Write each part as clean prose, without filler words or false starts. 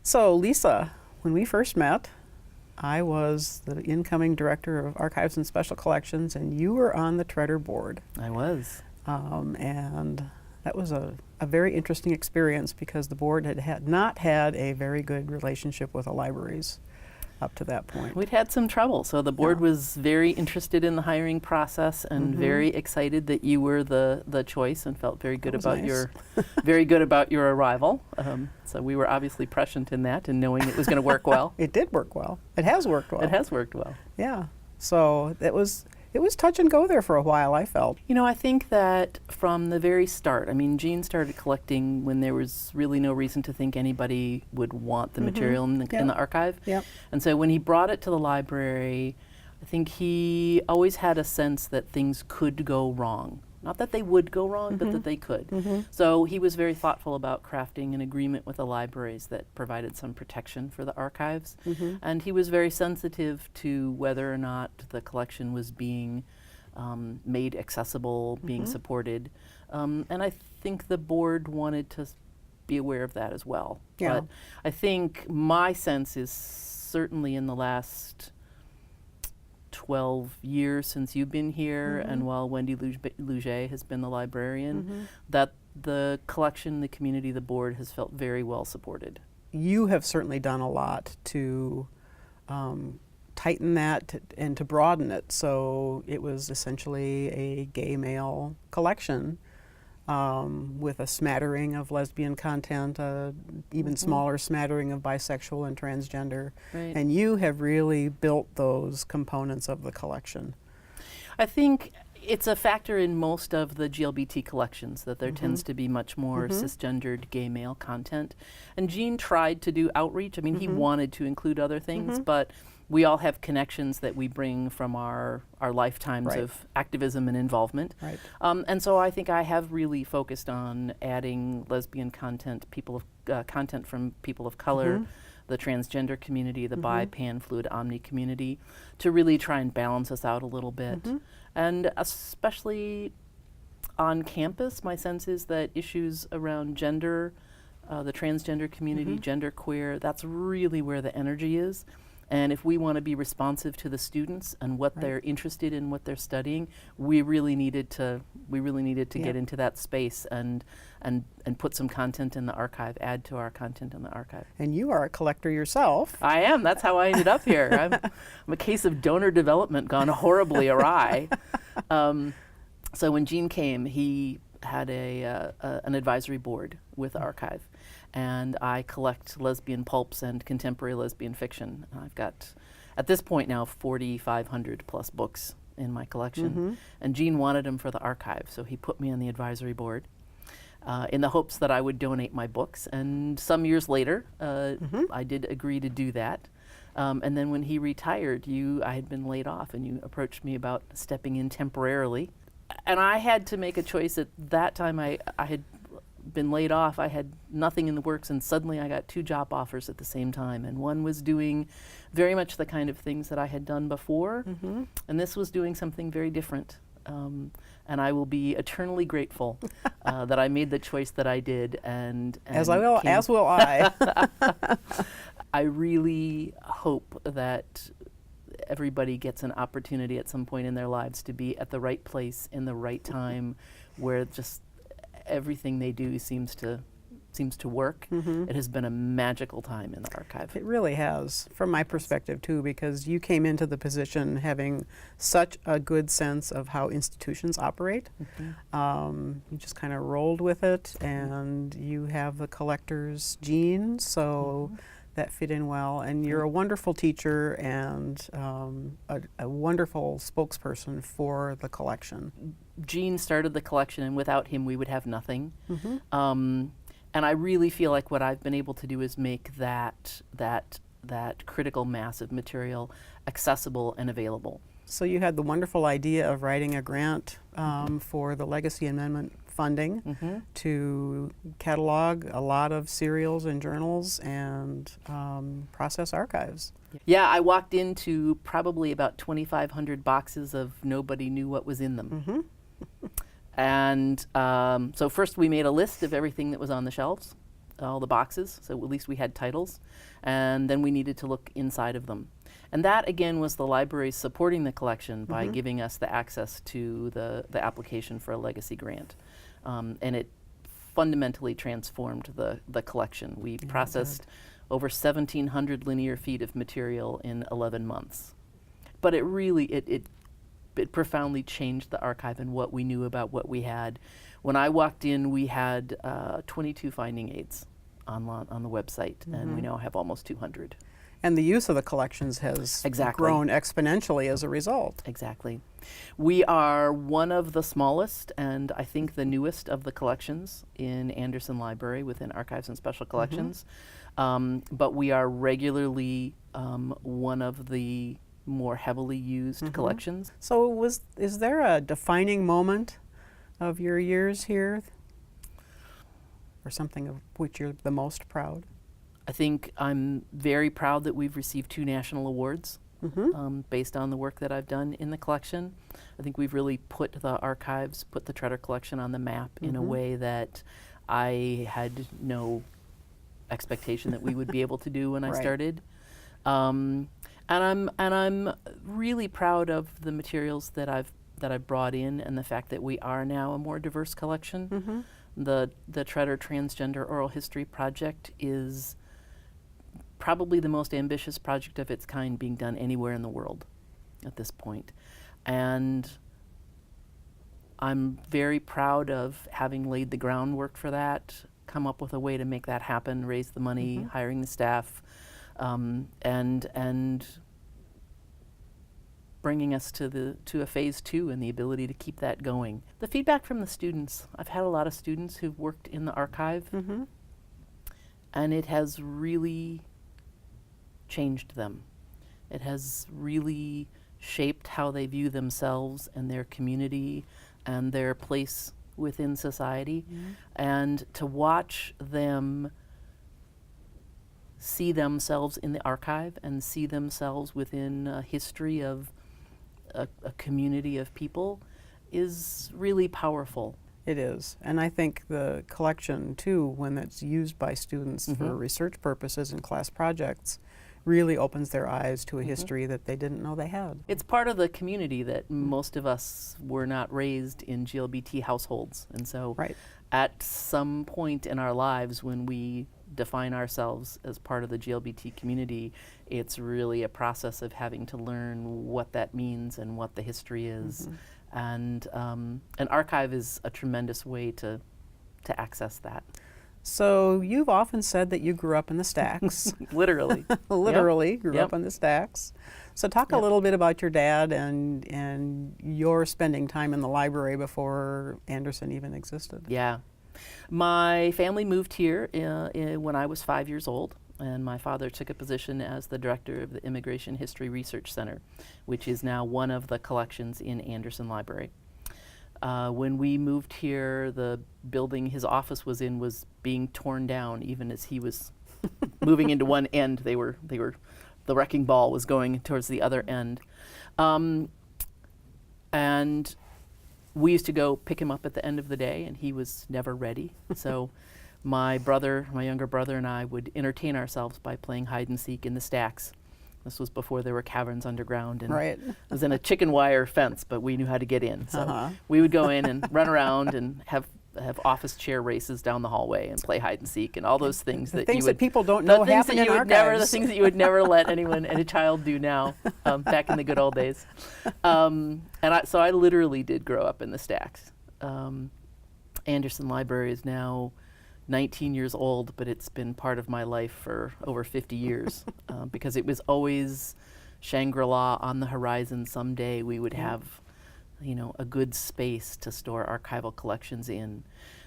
So Lisa, when we first met, I was the incoming director of archives and special collections, and you were on the Tretter board. I was. And that was a very interesting experience because the board had not had a very good relationship with the libraries up to that point. We'd had some trouble, so the board was very interested in the hiring process and very excited that you were the choice, and felt very good about your your arrival. So we were obviously prescient in that and knowing it was going to work well. It did work well. It has worked well. It has worked well. Yeah. So it was touch and go there for a while, I felt. You know, I think that from the very start, I mean, Jean started collecting when there was really no reason to think anybody would want the material in the archive. Yep. And so when he brought it to the library, I think he always had a sense that things could go wrong. Not that they would go wrong, but that they could. So he was very thoughtful about crafting an agreement with the libraries that provided some protection for the archives. And he was very sensitive to whether or not the collection was being made accessible, being supported. And I think the board wanted to be aware of that as well. Yeah. But I think my sense is certainly in the last 12 years since you've been here, and while Wendy Luget has been the librarian, that the collection, the community, the board has felt very well supported. You have certainly done a lot to tighten that and to broaden it. So it was essentially a gay male collection with a smattering of lesbian content, even smaller smattering of bisexual and transgender. Right. And you have really built those components of the collection. I think it's a factor in most of the GLBT collections that there tends to be much more cisgendered gay male content. And Jean tried to do outreach. I mean, he wanted to include other things, but we all have connections that we bring from our lifetimes of activism and involvement. Right. And so I think I have really focused on adding lesbian content, content from people of color, the transgender community, the bi, pan, fluid, omni community, to really try and balance us out a little bit. And especially on campus, my sense is that issues around gender, the transgender community, genderqueer, that's really where the energy is. And if we want to be responsive to the students and what they're interested in, what they're studying, we really needed to get into that space and put some content in the archive, add to our content in the archive. And you are a collector yourself. I am. That's how I ended up here. I'm a case of donor development gone horribly awry. So when Jean came, he had an advisory board with the archive. And I collect lesbian pulps and contemporary lesbian fiction. I've got, at this point now, 4,500 plus books in my collection. And Jean wanted them for the archive, so he put me on the advisory board in the hopes that I would donate my books. And some years later, I did agree to do that. And then when he retired, I had been laid off, and you approached me about stepping in temporarily. And I had to make a choice. At that time, I had been laid off. I had nothing in the works, and suddenly I got 2 job offers at the same time. And one was doing very much the kind of things that I had done before, and this was doing something very different. And I will be eternally grateful that I made the choice that I did. And as will I. I really hope that everybody gets an opportunity at some point in their lives to be at the right place in the right time, where just everything they do seems to work. It has been a magical time in the archive. It really has, from my perspective too, because you came into the position having such a good sense of how institutions operate. You just kind of rolled with it, and you have the collector's gene, so that fit in well. And you're a wonderful teacher and a wonderful spokesperson for the collection. Jean started the collection, and without him we would have nothing. And I really feel like what I've been able to do is make that critical mass of material accessible and available. So you had the wonderful idea of writing a grant for the Legacy Amendment funding to catalog a lot of serials and journals and process archives. Yeah, I walked into probably about 2,500 boxes of nobody knew what was in them. And so first we made a list of everything that was on the shelves. all the boxes, so at least we had titles, and then we needed to look inside of them. And that, again, was the library supporting the collection by giving us the access to the application for a legacy grant. And it fundamentally transformed the collection. We processed over 1,700 linear feet of material in 11 months. But it really, it profoundly changed the archive and what we knew about what we had. When I walked in, we had 22 finding aids on the website, and we now have almost 200. And the use of the collections has grown exponentially as a result. Exactly. We are one of the smallest and I think the newest of the collections in Anderson Library within Archives and Special Collections. But we are regularly one of the more heavily used collections. So is there a defining moment of your years here, or something of which you're the most proud? I think I'm very proud that we've received 2 national awards based on the work that I've done in the collection. I think we've really put the archives, put the Tretter Collection on the map in a way that I had no expectation that we would be able to do when I started. And I'm really proud of the materials that I've brought in, and the fact that we are now a more diverse collection. The Tretter Transgender Oral History Project is probably the most ambitious project of its kind being done anywhere in the world at this point. And I'm very proud of having laid the groundwork for that, come up with a way to make that happen, raise the money, hiring the staff, and bringing us to a phase 2 and the ability to keep that going. The feedback from the students, I've had a lot of students who've worked in the archive, and it has really changed them. It has really shaped how they view themselves and their community and their place within society. And to watch them see themselves in the archive and see themselves within a history of a community of people is really powerful. It is. And I think the collection, too, when it's used by students for research purposes and class projects, really opens their eyes to a history that they didn't know they had. It's part of the community that most of us were not raised in GLBT households. And so at some point in our lives when we define ourselves as part of the GLBT community, it's really a process of having to learn what that means and what the history is. And an archive is a tremendous way to access that. So you've often said that you grew up in the stacks. Literally. Literally grew up in the stacks. So talk a little bit about your dad and your spending time in the library before Anderson even existed. Yeah. My family moved here when I was 5 years old, and my father took a position as the director of the Immigration History Research Center, which is now one of the collections in Anderson Library. When we moved here, the building his office was in was being torn down. Even as he was moving into one end, the wrecking ball was going towards the other end. And we used to go pick him up at the end of the day, and he was never ready. So my younger brother, and I would entertain ourselves by playing hide and seek in the stacks. This was before there were caverns underground, and it was in a chicken wire fence, but we knew how to get in. So we would go in and run around and have office chair races down the hallway and play hide and seek and all those things that people don't know happen in archives. The things that you would never let any child do now, back in the good old days. So I literally did grow up in the stacks. Anderson Library is now 19 years old, but it's been part of my life for over 50 years because it was always Shangri-La on the horizon. Someday we would have, a good space to store archival collections in.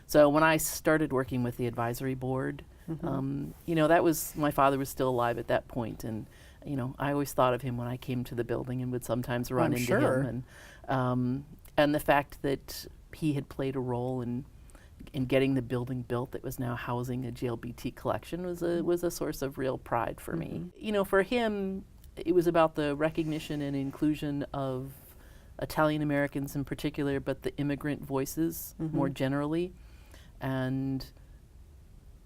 So when I started working with the advisory board, that was, my father was still alive at that point, and I always thought of him when I came to the building and would sometimes run into him, and the fact that he had played a role in getting the building built that was now housing a GLBT collection was a source of real pride for me. For him, it was about the recognition and inclusion of Italian Americans in particular, but the immigrant voices more generally. And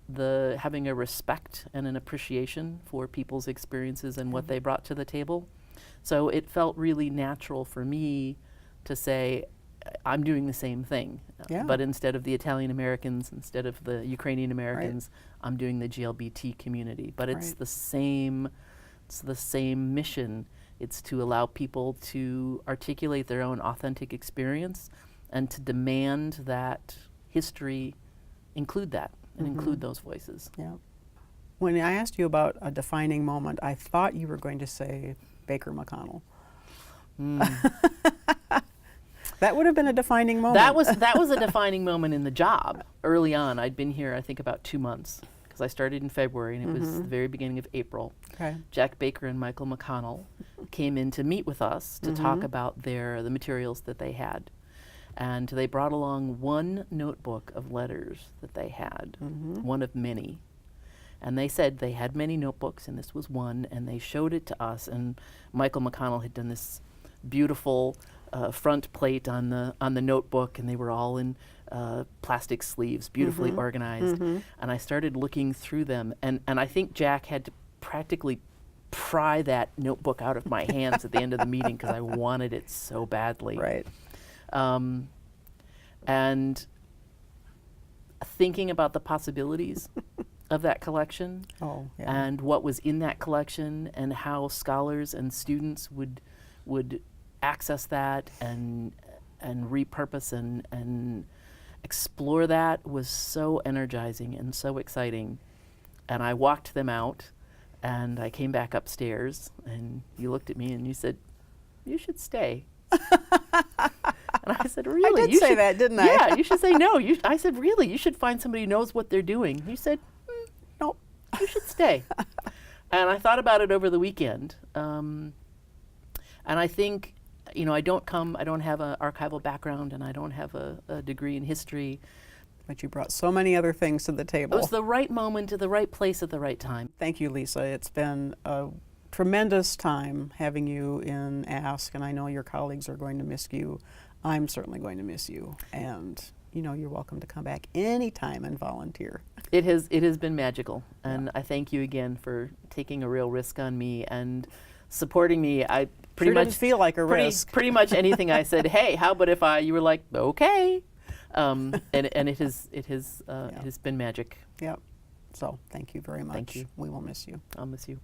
the having a respect and an appreciation for people's experiences and what they brought to the table. So it felt really natural for me to say, I'm doing the same thing, Yeah. but instead of the Italian Americans, instead of the Ukrainian Americans, I'm doing the GLBT community. But it's Right. the same. It's the same mission. It's to allow people to articulate their own authentic experience, and to demand that history include that and include those voices. Yeah. When I asked you about a defining moment, I thought you were going to say Baker McConnell. That would have been a defining moment. That was a defining moment in the job. Early on, I'd been here, I think, about 2 months, because I started in February, and it was the very beginning of April. Okay. Jack Baker and Michael McConnell came in to meet with us to talk about the materials that they had. And they brought along one notebook of letters that they had, one of many. And they said they had many notebooks, and this was one, and they showed it to us. And Michael McConnell had done this beautiful front plate on the notebook, and they were all in plastic sleeves, beautifully organized. And I started looking through them, and I think Jack had to practically pry that notebook out of my hands at the end of the meeting, because I wanted it so badly. Right. And thinking about the possibilities of that collection, Oh, yeah. and what was in that collection, and how scholars and students would access that and repurpose and explore that was so energizing and so exciting. And I walked them out, and I came back upstairs, and you looked at me and you said, "You should stay." And I said, "Really?" I did say that, didn't I? Yeah, you should say no. I said, "Really? You should find somebody who knows what they're doing." You said, Nope. "You should stay." And I thought about it over the weekend. And I think, I don't have an archival background, and I don't have a degree in history. But you brought so many other things to the table. It was the right moment, at the right place, at the right time. Thank you, Lisa. It's been a tremendous time having you in Ask, and I know your colleagues are going to miss you. I'm certainly going to miss you. And, you're welcome to come back anytime and volunteer. It has been magical, and I thank you again for taking a real risk on me and supporting me. I pretty Sure much didn't feel like a risk. Pretty much anything I said, "Hey, how about if you were like, okay," and it has been magic. Yep. So thank you very much. Thank you. We will miss you. I'll miss you.